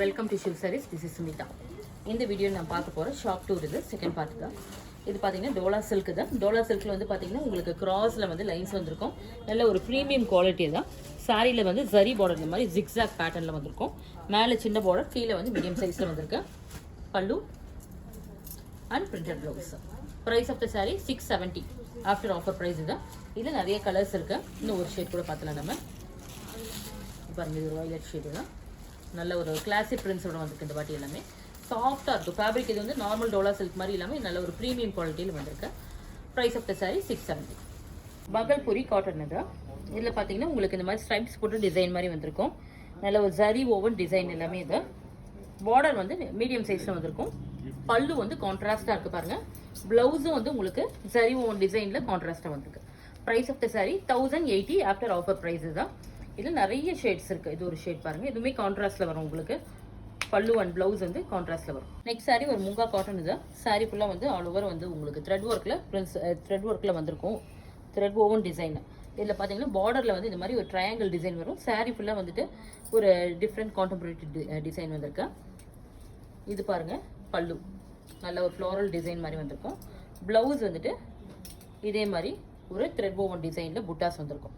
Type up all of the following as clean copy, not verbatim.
Welcome to Shiv sarees. This is Sumitha. இந்த video நான் பார்க்க போகிறேன் ஷாப் டூர். இது செகண்ட் பார்ட் தான். இது பார்த்தீங்கன்னா டோலா சில்க் தான். டோலா சில்கில் வந்து பார்த்தீங்கன்னா உங்களுக்கு கிராஸில் வந்து லைன்ஸ் வந்திருக்கும். நல்ல ஒரு ப்ரீமியம் குவாலிட்டி தான். சாரியில் வந்து ஜரி பார்டர் இந்த மாதிரி ஜிக்ஸாக் பேட்டர்னில் வந்திருக்கும். மேலே சின்ன பார்டர், கீழே வந்து மீடியம் சைஸில் வந்திருக்கு. Pallu and printed blouse. Price of the sari 670 after offer price தான். இதில் நிறைய கலர்ஸ் இருக்குது. இன்னும் ஒரு ஷேட் கூட பார்த்துலாம் நம்ம. பாருங்கள், இது ஒரு வயலட் ஷேடு தான். நல்ல ஒரு கிளாசிக் பிரிண்ட்ஸோட வந்துருக்கு. இந்த வாட்டி எல்லாமே சாஃப்டாக இருக்கும். ஃபேப்ரிக் இது வந்து நார்மல் டோலா சில்க் மாதிரி இல்லாமல் நல்ல ஒரு ப்ரீமியம் குவாலிட்டியில் வந்திருக்கு. Price of the sari 670. Bhagalpuri cotton இது. இதில் பார்த்தீங்கன்னா உங்களுக்கு இந்த மாதிரி ஸ்ட்ரைப்ஸ் போட்டு டிசைன் மாதிரி வந்திருக்கும். நல்ல ஒரு ஜரி ஓவன் டிசைன் எல்லாமே. இது பார்டர் வந்து மீடியம் சைஸில் வந்திருக்கும். பல்லு வந்து கான்ட்ராஸ்டாக இருக்குது பாருங்கள். ப்ளவுஸும் வந்து உங்களுக்கு ஜரி ஓவன் டிசைனில் கான்ட்ராஸ்டாக வந்திருக்கு. Price of the sari 1080 after offer price தான். இதில் நிறைய ஷேட்ஸ் இருக்குது. இது ஒரு ஷேட் பாருங்கள், இதுவுமே கான்ட்ராஸ்ட்டில் வரும் உங்களுக்கு. பல்லு அண்ட் ப்ளவுஸ் வந்து கான்ட்ராஸ்ட்டில் வரும். நெக்ஸ்ட் சாரீ ஒரு முங்கா காட்டன். இது சாரீ ஃபுல்லாக வந்து ஆல் ஓவர் வந்து உங்களுக்கு த்ரெட் ஒர்க்கில் வந்திருக்கும். Thread woven design. இதில் பார்த்தீங்கன்னா பார்டரில் வந்து இந்த மாதிரி ஒரு ட்ரையாங்கிள் டிசைன் வரும். சாரீ ஃபுல்லாக வந்துட்டு ஒரு டிஃப்ரெண்ட் கான்டெம்பரரி டிசைன் வந்திருக்கு. இது பாருங்கள், பல்லு நல்ல ஒரு ஃப்ளோரல் டிசைன் மாதிரி வந்திருக்கும். ப்ளவுஸ் வந்துட்டு இதே மாதிரி ஒரு த்ரெட் ஓவன் டிசைனில் புட்டாஸ் வந்திருக்கும்.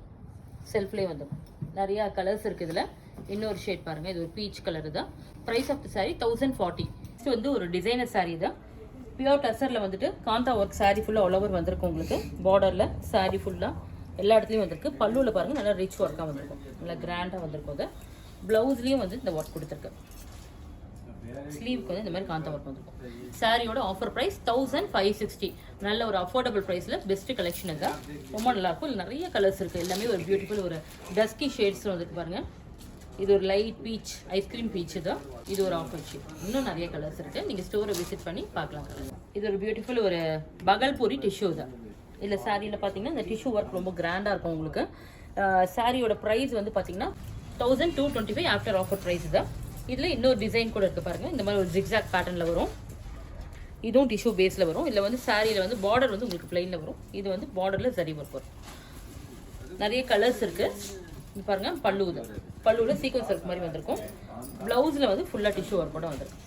செல்ஃப்லேயே வந்துடும். நிறையா கலர்ஸ் இருக்குது இதில். இன்னொரு ஷேட் பாருங்கள், இது ஒரு பீச் கலர் தான். Price of the sari 1040. இது வந்து ஒரு டிசைனர் சாரீ தான். பியூர் டசரில் வந்துட்டு காந்தா ஒர்க் சாரீ ஃபுல்லாக ஆல் ஓவர் வந்திருக்கும் உங்களுக்கு. பார்டரில் சாரீ ஃபுல்லாக எல்லா இடத்துலையும் வந்திருக்கு. பல்லுவில் பாருங்கள், நல்லா ரிச் ஒர்க்காக வந்திருக்கும். நல்லா கிராண்டாக வந்திருக்கும். அது ப்ளவுஸ்லேயும் வந்து இந்த ஒர்க் கொடுத்துருக்கு. ஸ்லீவுக்கு வந்து இந்த மாதிரி காந்தா ஒர்க் வந்திருக்கும். சாரியோட ஆஃபர் ப்ரைஸ் 1560. நல்ல ஒரு அஃபோர்டபுள் ப்ரைஸில் பெஸ்ட் கலெக்ஷன் தான். ரொம்ப நல்லாயிருக்கும். இல்லை நிறைய கலர்ஸ் இருக்குது. எல்லாமே ஒரு பியூட்டிஃபுல் ஒரு டஸ்கி ஷேட்ஸ் வந்துருக்கு பாருங்கள். இது ஒரு லைட் பீச், ஐஸ்கிரீம் பீச் தான். இது ஒரு ஆஃபர் ஷேட். இன்னும் நிறைய கலர்ஸ் இருக்குது. நீங்கள் ஸ்டோரை விசிட் பண்ணி பார்க்கலாம். இது ஒரு பியூட்டிஃபுல் ஒரு பகல்பூரி டிஷ்யூ தான். இல்லை சாரியில் பார்த்தீங்கன்னா இந்த டிஷ்யூ ஒர்க் ரொம்ப கிராண்டாக இருக்கும் உங்களுக்கு. சாரியோட ப்ரைஸ் வந்து பார்த்தீங்கன்னா 1225 ஆஃப்டர் ஆஃபர் ப்ரைஸ் தான். இதில் இன்னொரு டிசைன் கூட இருக்குது பாருங்கள். இந்த மாதிரி ஒரு ஜிக்ஸாக் பேட்டர்னில் வரும். இதுவும் டிஷ்யூ பேஸில் வரும். இல்லை வந்து சாரியில் வந்து பார்டர் வந்து உங்களுக்கு பிளைனில் வரும். இது வந்து பார்டரில் சரி ஒர்க் வரும். நிறைய கலர்ஸ் இருக்குது. இது பாருங்கள், பல்லுவில் சீக்வன்ஸ் ஒர்க் மாதிரி வந்திருக்கும். ப்ளவுஸில் வந்து ஃபுல்லாக டிஷ்யூ ஒர்க் கூட வந்திருக்கும்.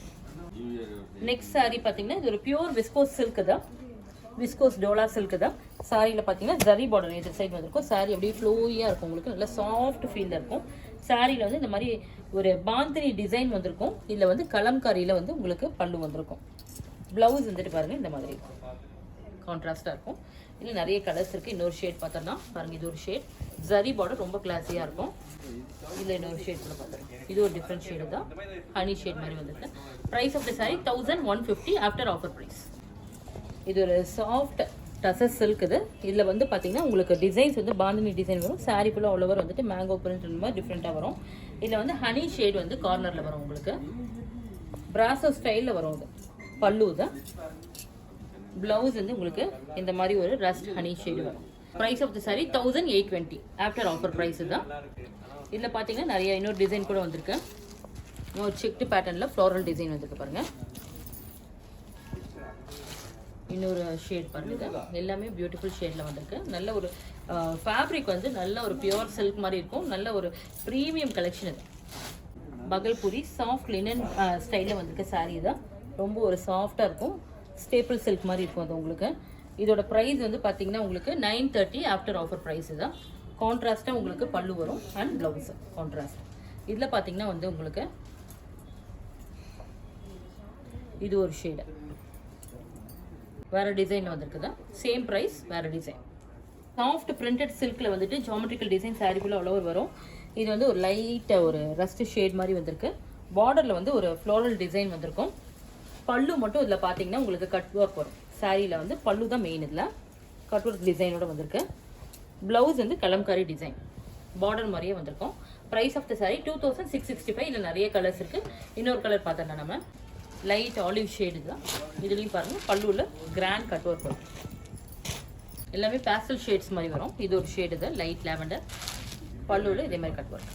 நெக்ஸ்ட் சாரீ பார்த்தீங்கன்னா இது ஒரு பியூர் விஸ்கோஸ் சில்க் தான். விஸ்கோஸ் டோலா சில்க் தான். சாரியில் பார்த்தீங்கன்னா ஜரி பார்டர் இந்த சைடு வந்திருக்கும். சாரி அப்படியே ஃப்ளோயாக இருக்கும் உங்களுக்கு. நல்லா சாஃப்ட் ஃபீலில் இருக்கும். சாரியில் வந்து இந்த மாதிரி ஒரு பாந்தினி டிசைன் வந்திருக்கும். இதில் வந்து கலம்காரியில் வந்து உங்களுக்கு பல்லு வந்திருக்கும். ப்ளவுஸ் வந்துட்டு பாருங்கள், இந்த மாதிரி கான்ட்ராஸ்டாக இருக்கும். இதில் நிறைய கலர்ஸ் இருக்குது. இன்னொரு ஷேட் பார்த்தோம்னா பாருங்கள், இது ஒரு ஷேட். ஜரி பார்டர் ரொம்ப கிளாஸியாக இருக்கும். இதில் இன்னொரு ஷேட் கூட பார்த்துருக்கோம். இது ஒரு டிஃப்ரெண்ட் ஷேடு தான். ஹனி ஷேட் மாதிரி வந்துருக்கு. Price of the sari 1150 after offer price. இது ஒரு சாஃப்ட் டசர் சில்க். இதில் வந்து பார்த்தீங்கன்னா உங்களுக்கு டிசைன்ஸ் வந்து பாந்தினி டிசைன் வரும். சாரீ ஃபுல்லாக ஆல் ஓவர் வந்துட்டு மேங்கோ பிரிண்ட் இந்த மாதிரி டிஃப்ரெண்ட்டாக வரும். இதில் வந்து ஹனி ஷேட் வந்து கார்னரில் வரும் உங்களுக்கு. பிராசோ ஸ்டைலில் வரும். இது பல்லு தான். ப்ளவுஸ் வந்து உங்களுக்கு இந்த மாதிரி ஒரு ரஸ்ட் ஹனி ஷேடு வரும். Price of the sari 1820 after offer price தான். இதில் பார்த்தீங்கன்னா நிறைய இன்னொரு டிசைன் கூட வந்திருக்கு. ஒரு செக்டு பேட்டர்னில் ஃப்ளோரல் டிசைன் வந்திருக்கு பாருங்கள். இன்னொரு ஷேட் பண்ணுது. எல்லாமே பியூட்டிஃபுல் ஷேடில் வந்திருக்கு. நல்ல ஒரு ஃபேப்ரிக் வந்து நல்ல ஒரு பியூர் சில்க் மாதிரி இருக்கும். நல்ல ஒரு ப்ரீமியம் கலெக்ஷன் இது. பகல்பூரி சாஃப்ட் லினன் ஸ்டைலில் வந்திருக்க சாரீ தான். ரொம்ப ஒரு சாஃப்டாக இருக்கும். ஸ்டேப்பிள் சில்க் மாதிரி இருக்கும் அது உங்களுக்கு. இதோட ப்ரைஸ் வந்து பார்த்தீங்கன்னா உங்களுக்கு 930 ஆஃப்டர் ஆஃபர் ப்ரைஸ் தான். கான்ட்ராஸ்ட்டாக உங்களுக்கு பல்லு வரும் அண்ட் ப்ளவுஸ் கான்ட்ராஸ்ட். இதில் பார்த்தீங்கன்னா வந்து உங்களுக்கு இது ஒரு ஷேடு வேறு டிசைனில் வந்துருக்குதா. சேம் ப்ரைஸ், வேறு டிசைன். சாஃப்ட் பிரிண்டட் சில்கில் வந்துட்டு ஜாமெட்ரிக்கல் டிசைன் சாரீ ஃபுல்லாக ஆல் ஓவர் வரும். இது வந்து ஒரு லைட்டாக ஒரு ரஸ்ட் ஷேட் மாதிரி வந்திருக்கு. பார்டரில் வந்து ஒரு ஃப்ளோரல் டிசைன் வந்திருக்கும். பல்லு மட்டும் இதில் பார்த்தீங்கன்னா உங்களுக்கு கட் ஒர்க் வரும். சாரியில் வந்து பல்லு தான் மெயின். இதில் கட் ஒர்க் டிசைனோட வந்திருக்கு. ப்ளவுஸ் வந்து கலம்காரி டிசைன் பார்டர் மாதிரியே வந்திருக்கும். Price of the sari 2665. இதில் நிறைய கலர்ஸ் இருக்குது. இன்னொரு கலர் பார்த்தோம்னா நம்ம லைட் ஆலிவ் ஷேடு தான். இதுலேயும் பாருங்கள், பல்லுவில் கிராண்ட் கட் ஒர்க் வரும். எல்லாமே பேஸ்டல் ஷேட்ஸ் மாதிரி வரும். இது ஒரு ஷேடு தான், லைட் லேவண்டர். பல்லுவில் இதே மாதிரி cut work.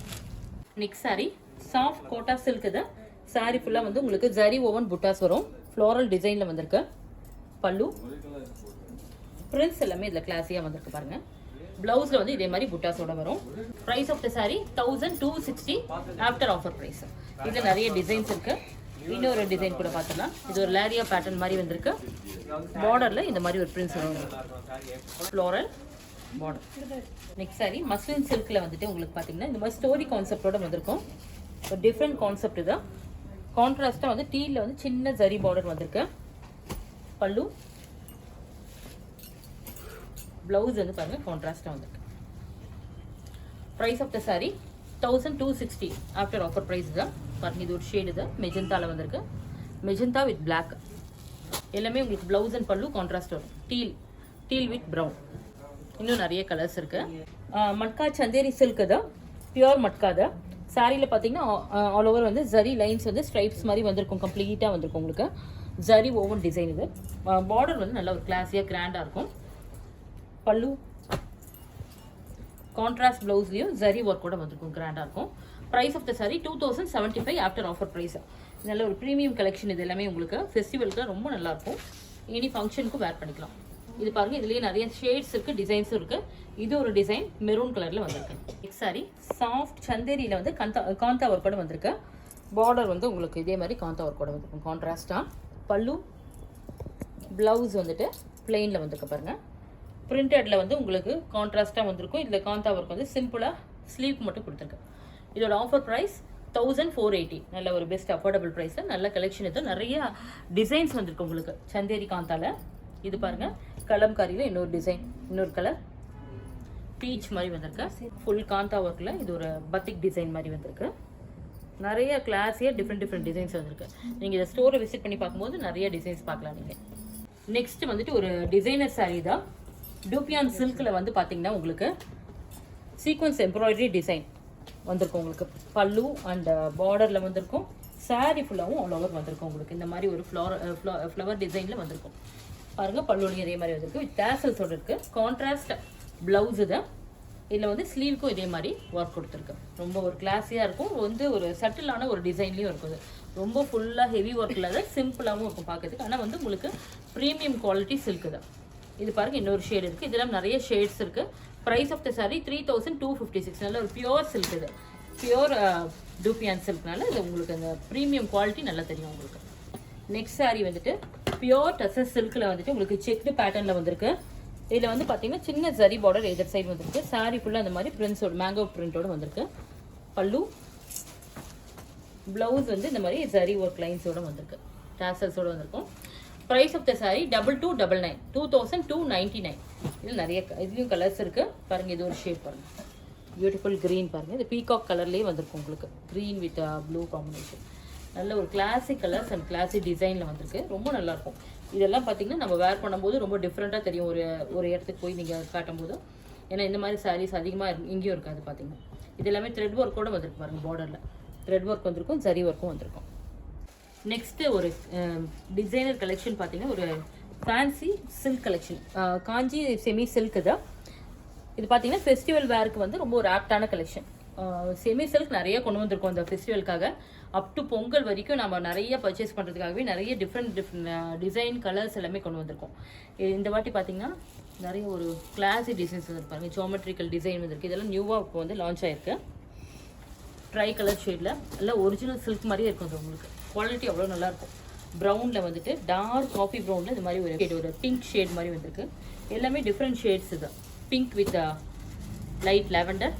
Next sari soft Kota silk தான். சாரீ ஃபுல்லாக வந்து உங்களுக்கு ஜரி ஓவன் புட்டாஸ் வரும். ஃப்ளோரல் டிசைனில் வந்திருக்கு. பல்லு பிரிண்ட்ஸ் எல்லாமே இதில் கிளாஸியாக வந்திருக்கு பாருங்கள். ப்ளவுஸில் வந்து இதே மாதிரி புட்டாஸோட வரும். Price of the sari 1260 after offer price. இதில் நிறைய டிசைன்ஸ் இருக்குது. இன்னொரு டிசைன் கூட பார்த்துக்கலாம். இது ஒரு லேரியா பேட்டர்ன் மாதிரி வந்திருக்கு. பார்டரில் இந்த மாதிரி ஒரு பிரின்ஸ் வரும், floral border. Next sari muslin சில்கில் வந்துட்டு உங்களுக்கு பார்த்தீங்கன்னா இந்த மாதிரி ஸ்டோரி கான்செப்டோட வந்திருக்கும். ஒரு டிஃப்ரெண்ட் கான்செப்ட் தான். கான்ட்ராஸ்ட்டாக வந்து டீலில் வந்து சின்ன ஜரி பார்டர் வந்திருக்கு. பல்லு, ப்ளவுஸ் வந்து பாருங்கள் கான்ட்ராஸ்ட்டாக வந்திருக்கு. Price of the sari 1260 after offer price தான். பாருங்க இது ஒரு ஷேடு தான், மெஜந்தாவில் வந்திருக்கு. Magenta with black. எல்லாமே உங்களுக்கு ப்ளவுஸ் அண்ட் பல்லு கான்ட்ராஸ்ட் வரும். Teal with brown. இன்னும் நிறைய கலர்ஸ் இருக்கு. மட்கா சந்தேரி சில்க் தான், பியூர் மட்கா தான். சாரியில் பார்த்தீங்கன்னா ஆல் ஓவர் வந்து ஜரி லைன்ஸ் வந்து ஸ்ட்ரைப்ஸ் மாதிரி வந்திருக்கும். கம்ப்ளீட்டாக வந்திருக்கும் உங்களுக்கு. ஜரி ஓவன் டிசைன் இது. பார்டர் வந்து நல்ல ஒரு கிளாஸியாக கிராண்டாக இருக்கும். பல்லு கான்ட்ராஸ்ட் ப்ளவுஸ்லையும் ஜரி ஒர்க் கூட வந்திருக்கும், கிராண்டாக இருக்கும். Price of the sari 2075 after offer price. நல்ல ஒரு ப்ரீமியம் கலெக்ஷன். இது எல்லாமே உங்களுக்கு ஃபெஸ்டிவலுக்கு ரொம்ப நல்லாயிருக்கும். எனி ஃபங்க்ஷனுக்கும் வேர் பண்ணிக்கலாம். இது பாருங்கள், இதுலேயே நிறைய ஷேட்ஸ் இருக்குது, டிசைன்ஸும் இருக்குது. இது ஒரு டிசைன் மெரூன் கலரில் வந்திருக்கு. நெக்ஸ்ட் சாரி சாஃப்ட் சந்தேரியில் வந்து காந்தா ஒர்க்கோட வந்திருக்கு. பார்டர் வந்து உங்களுக்கு இதே மாதிரி காந்தா ஒர்க்கோட வந்திருக்கும் கான்ட்ராஸ்டாக. பல்லு, ப்ளவுஸ் வந்துட்டு பிளெயினில் வந்திருக்கு பாருங்கள். பிரிண்டடில் வந்து உங்களுக்கு கான்ட்ராஸ்ட்டாக வந்திருக்கும். இதில் காந்தா ஒர்க் வந்து சிம்பிளாக ஸ்லீவ் மட்டும் கொடுத்துருக்கு. இதோட ஆஃபர் ப்ரைஸ் 1480. நல்ல ஒரு பெஸ்ட் அஃபோர்டபுள் ப்ரைஸில் நல்ல கலெக்ஷன். இது நிறைய டிசைன்ஸ் வந்திருக்கு உங்களுக்கு சந்தேரி காந்தால. இது பாருங்கள், கலம்காரியில் இன்னொரு டிசைன், இன்னொரு கலர் பீச் மாதிரி வந்திருக்கு. ஃபுல் காந்தா ஒர்க்கில் இது ஒரு பத்திக் டிசைன் மாதிரி வந்திருக்கு. நிறைய கிளாஸியாக டிஃப்ரெண்ட் டிசைன்ஸ் வந்திருக்கு. நீங்கள் இதை ஸ்டோரை விசிட் பண்ணி பார்க்கும்போது நிறைய டிசைன்ஸ் பார்க்கலாம் நீங்கள். நெக்ஸ்ட் வந்துட்டு ஒரு டிசைனர் சாரீ தான். டூபியான் சில்கில் வந்து பார்த்தீங்கன்னா உங்களுக்கு சீக்வன்ஸ் எம்ப்ராய்டரி டிசைன் வந்திருக்கும். உங்களுக்கு பல்லு அண்ட் பார்டரில் வந்திருக்கும். சாரீ ஃபுல்லாகவும் ஆல் ஓவர் வந்திருக்கும். உங்களுக்கு இந்த மாதிரி ஒரு ஃப்ளவர் டிசைனில் வந்திருக்கும். பாருங்கள், பல்லுலையும் இதே மாதிரி வந்திருக்கு. வித் டேசல்ஸோடு இருக்குது. கான்ட்ராஸ்ட் ப்ளவுஸு தான். இதில் வந்து ஸ்லீவுக்கும் இதே மாதிரி ஒர்க் கொடுத்துருக்கு. ரொம்ப ஒரு கிளாஸியாக இருக்கும். வந்து ஒரு சட்டிலான ஒரு டிசைன்லேயும் இருக்குது. ரொம்ப ஃபுல்லாக ஹெவி ஒர்க் இல்லாத சிம்பிளாகவும் இருக்கும் பார்க்கறதுக்கு. ஆனால் வந்து உங்களுக்கு ப்ரீமியம் குவாலிட்டி சில்க்கு தான். இது பாருங்கள், இன்னொரு ஷேட் இருக்குது. இதெல்லாம் நிறைய ஷேட்ஸ் இருக்குது. Price of the sari 3256. நல்ல ஒரு பியோர் சில்க். இது பியோர் டூபியான் சில்க்னால இது உங்களுக்கு அந்த ப்ரீமியம் குவாலிட்டி நல்லா தெரியும் உங்களுக்கு. நெக்ஸ்ட் சாரி வந்துட்டு பியோர் டசஸ் சில்கில் வந்துட்டு உங்களுக்கு செக்டு பேட்டர்னில் வந்திருக்கு. இதில் வந்து பார்த்தீங்கன்னா சின்ன ஜரி பார்டர் எதர் சைடு வந்திருக்கு. சாரி ஃபுல்லாக அந்த மாதிரி பிரிண்ட்ஸோட மேங்கோ பிரிண்டோடு வந்திருக்கு. பல்லு, ப்ளவுஸ் வந்து இந்த மாதிரி ஜரி ஒர்க் லைன்ஸோடு வந்திருக்கு. டேசல்ஸோடு வந்திருக்கும். Price of the sari 2299, 2299. இதில் நிறைய இதுலேயும் கலர்ஸ் இருக்குது. பாருங்கள், இது ஒரு ஷேப் பாருங்கள், பியூட்டிஃபுல் க்ரீன் பாருங்கள். இது பீகாக் கலர்லேயே வந்திருக்கும் உங்களுக்கு. Green with blue combination. நல்ல ஒரு கிளாசிக் கலர்ஸ் அண்ட் கிளாசிக் டிசைனில் வந்திருக்கு. ரொம்ப நல்லாயிருக்கும். இதெல்லாம் பார்த்திங்கன்னா நம்ம வேர் பண்ணும்போது ரொம்ப டிஃப்ரெண்ட்டாக தெரியும். ஒரு இடத்துக்கு போய் நீங்கள் காட்டும்போது. ஏன்னா இந்த மாதிரி சாரீஸ் அதிகமாக இங்கேயும் இருக்காது பார்த்திங்கன்னா. இது எல்லாமே த்ரெட் ஒர்க்கோடு வந்திருக்கு பாருங்கள். பார்டரில் த்ரெட் ஒர்க் வந்திருக்கும், ஜரி ஒர்க்கும் வந்திருக்கும். நெக்ஸ்ட்டு ஒரு டிசைனர் கலெக்ஷன் பார்த்தீங்கன்னா ஒரு ஃபேன்சி சில்க் கலெக்ஷன். காஞ்சி செமி சில்க் தான். இது பார்த்தீங்கன்னா ஃபெஸ்டிவல் வேருக்கு வந்து ரொம்ப ஒரு ஆப்டான கலெக்ஷன். செமி சில்க் நிறைய கொண்டு வந்திருக்கோம் இந்த ஃபெஸ்டிவலுக்காக. அப் டு பொங்கல் வரைக்கும் நம்ம நிறைய பர்ச்சேஸ் பண்ணுறதுக்காகவே நிறைய டிஃப்ரெண்ட் டிசைன் கலர்ஸ் எல்லாமே கொண்டு வந்திருக்கோம். இந்த வாட்டி பார்த்தீங்கன்னா நிறைய ஒரு கிளாசிக் டிசைன்ஸ் வந்துருப்பாங்க. ஜியோமெட்ரிக்கல் டிசைன் வந்திருக்கு. இதெல்லாம் நியூவாக இப்போ வந்து லான்ச் ஆகிருக்கு. ட்ரை கலர் ஷேடில் எல்லாம் ஒரிஜினல் சில்க் மாதிரியே இருக்கும். அது உங்களுக்கு குவாலிட்டி அவ்வளோ நல்லாயிருக்கும். ப்ரௌனில் வந்துட்டு டார்க் காஃபி ப்ரௌனில் இந்த மாதிரி ஒரு ஷேட், ஒரு பிங்க் ஷேட் மாதிரி வந்திருக்கு. எல்லாமே டிஃப்ரெண்ட் ஷேட்ஸ் இது. Pink with light lavender.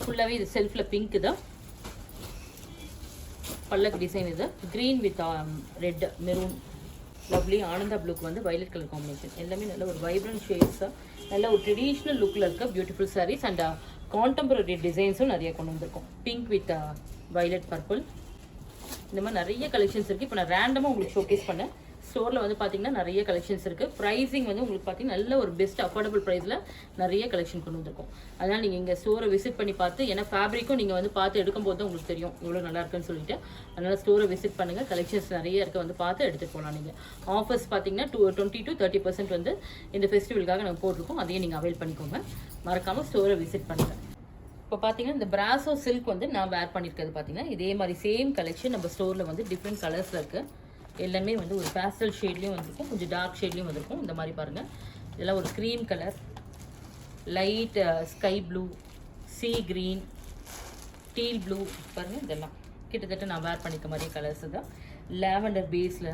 ஃபுல்லாகவே இது செல்ஃபில் பிங்க் தான். பல்லக்கு டிசைன் இது. Green with red maroon. Lovely Ananda ப்ளூக்கு வந்து வயலட் கலர் காம்பினேஷன். எல்லாமே நல்ல ஒரு வைப்ரண்ட் ஷேட்ஸாக நல்ல ஒரு ட்ரெடிஷ்னல் லுக்கில் இருக்க பியூட்டிஃபுல் சாரீஸ் அண்ட் கான்டெம்பரரி டிசைன்ஸும் நிறைய கொண்டு வந்திருக்கும். Pink with violet purple. இந்த மாதிரி நிறைய கலெக்ஷன்ஸ் இருக்குது. இப்போ நான் ரேண்டமாக உங்களுக்கு ஷோகேஸ் பண்ணேன். ஸ்டோரில் வந்து பார்த்தீங்கன்னா நிறைய கலெக்ஷன்ஸ் இருக்குது. ப்ரைஸிங் வந்து உங்களுக்கு பார்த்தீங்கன்னா நல்ல ஒரு பெஸ்ட் அஃபோர்டபுள் ப்ரைஸில் நிறைய கலெக்ஷன் கொண்டு வந்திருக்கும். அதனால் நீங்கள் இங்கே ஸ்டோரை விசிட் பண்ணி பார்த்து, ஏன்னா ஃபேப்ரிக்கும் நீங்கள் வந்து பார்த்து எடுக்கும்போது தான் உங்களுக்கு தெரியும் எவ்வளோ நல்லா இருக்குன்னு சொல்லிட்டு. அதனால் ஸ்டோரை விசிட் பண்ணுங்கள். கலெக்ஷன்ஸ் நிறைய இருக்க வந்து பார்த்து எடுத்துகிட்டு போகலாம். நீங்கள் ஆஃபர்ஸ் பார்த்தீங்கன்னா 20 to 30% வந்து இந்த ஃபெஸ்டிவலுக்காக நாங்கள் போட்டிருக்கோம். அதையும் நீங்கள் அவைல் பண்ணிக்கோங்க. மறக்காமல் ஸ்டோரை விசிட் பண்ணுங்கள். இப்போ பார்த்தீங்கன்னா இந்த பிராசோ சில்க் வந்து நான் வேர் பண்ணியிருக்கிறது பார்த்தீங்கன்னா இதே மாதிரி சேம் கலெக்ஷன் நம்ம ஸ்டோரில் வந்து டிஃப்ரெண்ட் கலர்ஸில் இருக்குது. எல்லாமே வந்து ஒரு பேஸ்டல் ஷேட்லேயும் வந்திருக்கும், கொஞ்சம் டார்க் ஷேட்லேயும் வந்திருக்கும். இந்த மாதிரி பாருங்கள், இதெல்லாம் ஒரு cream colour, light sky blue, sea green, teal blue பாருங்கள். இதெல்லாம் கிட்டத்தட்ட நான் வேர் பண்ணிக்க மாதிரியே கலர்ஸ் தான். லாவெண்டர் பேஸில்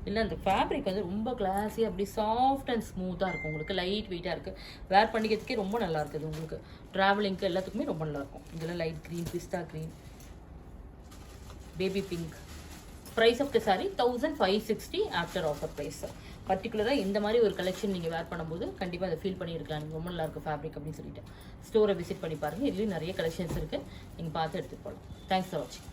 இல்லை, அந்த ஃபேப்ரிக் வந்து ரொம்ப கிளாஸி, அப்படி சாஃப்ட் அண்ட் ஸ்மூத்தாக இருக்கும். உங்களுக்கு லைட் வெயிட்டாக இருக்குது, வேர் பண்ணிக்கிறதுக்கே ரொம்ப நல்லா இருக்குது. உங்களுக்கு ட்ராவலிங்க்கு எல்லாத்துக்குமே ரொம்ப நல்லாயிருக்கும். இதெல்லாம் light green, pista green, baby pink. Price of the sari 1560 after offer price. பர்டிகுலராக இந்த மாதிரி ஒரு கலெக்ஷன் நீங்கள் வேர் பண்ணும்போது கண்டிப்பாக அதை ஃபீல் பண்ணியிருக்கலாம், நீங்கள் ரொம்ப நல்லா இருக்குது ஃபேப்ரிக் அப்படின்னு சொல்லிட்டு. ஸ்டோரை விசிட் பண்ணி பாருங்கள், இதுலேயும் நிறைய கலெக்ஷன்ஸ் இருக்குது, நீங்கள் பார்த்து எடுத்துகிட்டு போகலாம். தேங்க்ஸ் ஃபார் வாட்சிங்.